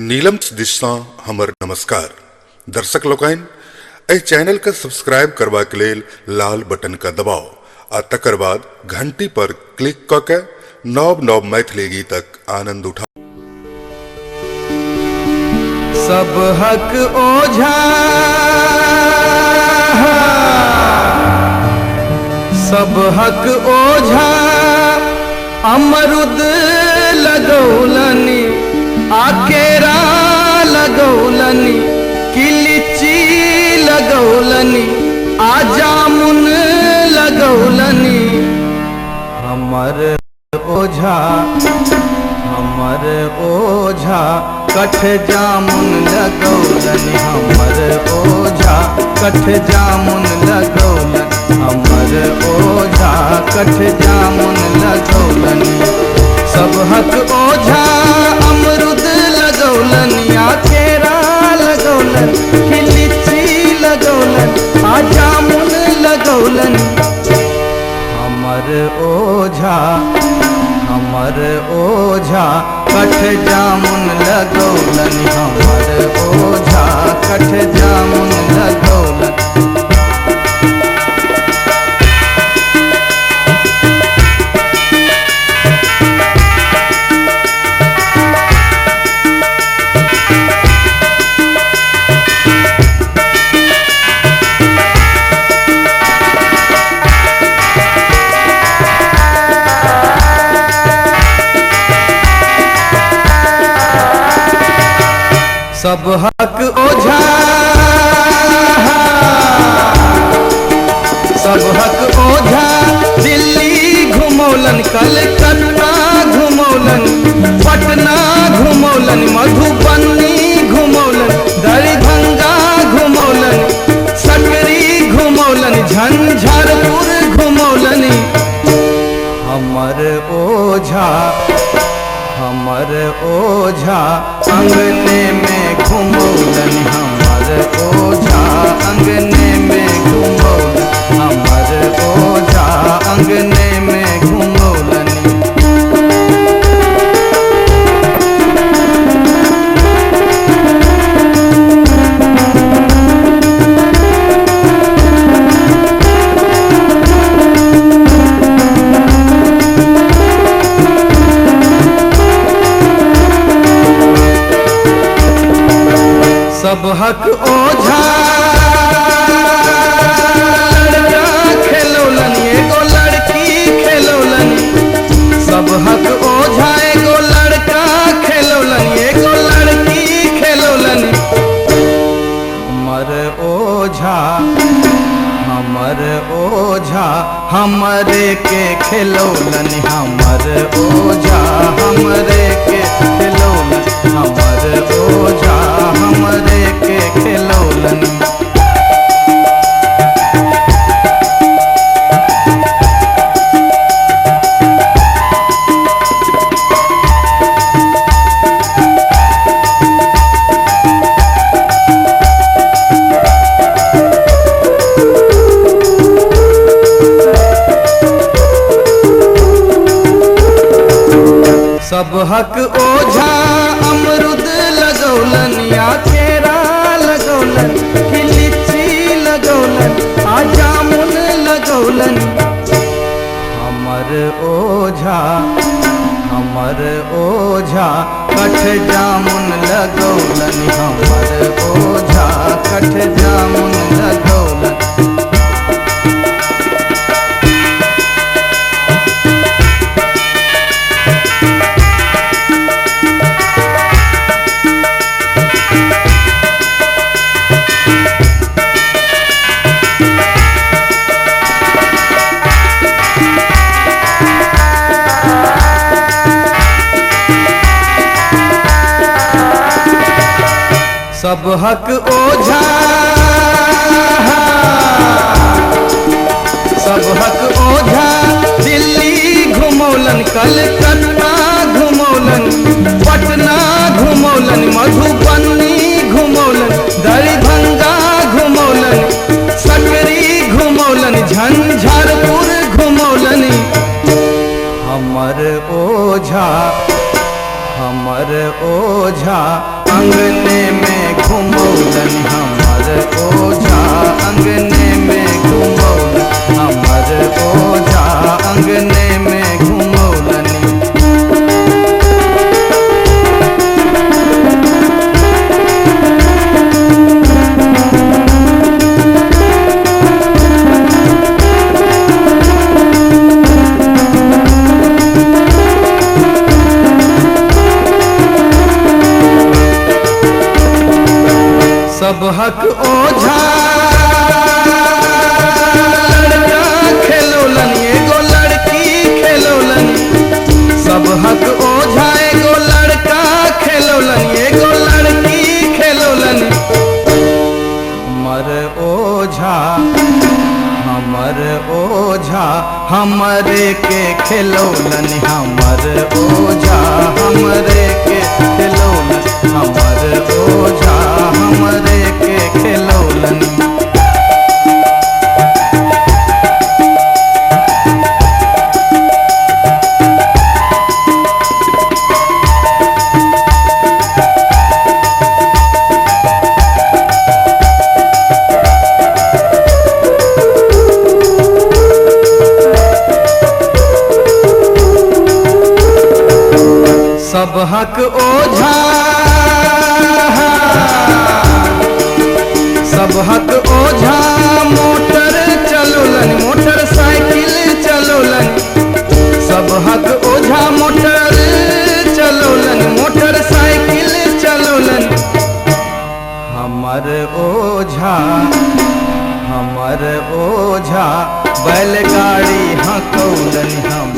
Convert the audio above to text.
नीलम दिशा हमर नमस्कार दर्शक लोकन एह चैनल का सब्सक्राइब करवा के लेल लाल बटन का दबाव आ तकर बाद घंटी पर क्लिक क के नव नव मैथिली गीतक आनंद उठा। सब हक ओझा सब हक ओझा अमरुद लगौलनी आकेरा लगौलनी किलिची लगौलनी आजामुन लगौलनी हमर ओझा कठ जामुन लगौलनी हमर ओझा कठ जामुन लगौलनी हमर ओझा कठ जामुन लगौलनी सब हक ओझा अमरुद लगौलनी आकेरा लगौलनी किलिची लगौलनी आजामुन लगौलनी हमर ओझा कठ जामुन लगौलनी हमर ओझा कठ जामुन लगौलनी। सब हक ओझा सब हक ओझा दिल्ली घुमौलन कलकत्ता घुमौलन पटना घुमौलन मधुबनी घुमौलन दरभंगा घुमौलन सकरी घुमौलन झंझारपुर घुमौलनी हमर ओझा अंगने में घुमौलनी हमर ओझा अंगने में घुमौलनी हमर ओझा अंगने में घुमौलनी। सब हक ओझा लड़का खेलौलनी एगो लड़की खेलौलनी सब हक ओझा एगो लड़का खेलौलनी एगो लड़की खेलौलनी हमर ओझा हमरे के खेलौलनी हमर ओझा हमरे के खेलौलनी हमर ओझा हमरे के खेलौलनी। सब हक ओझा अमरुद लगौलनी आकेरा लगौलनी किलिची लगौलनी आजामुन लगौलनी हमर ओझा कठ जामुन लगौलनी हमर ओझा कठ जामुन लगौलनी। सब हक ओझा सब हक ओझा दिल्ली घुमौलन कलकत्ता घुमौलन पटना घुमौलन मधुबनी घुमौलन दरभंगा घुमौलन सकरी घुमौलन झंझारपुर घुमौलनी हमर ओझा अंगने में घुमौलन हमर ओझा, अंगने में घुमौलन हमर ओझा, अंगने में घुमौलन। सब हक ओझा लड़का खेलोलन, एगो लड़की खेलोलन। सब हक ओझा एगो लड़का खेलोलन, एगो लड़की खेलोलन। हमर ओझा हमर ओझा हमरे के खेलोलन, हमर ओझा हमरे के खेलोलन, हमर ओझा हमरे के खेलोलन। सब हक ओझा सब हक ओझा मोटर चलोलन, मोटरसाइकिल चलोलन। सब हक ओझा मोटर चलोलन, मोटरसाइकिल चलोलन। हमर ओझा हमर ओझा बैलगाड़ी हकौलन, हम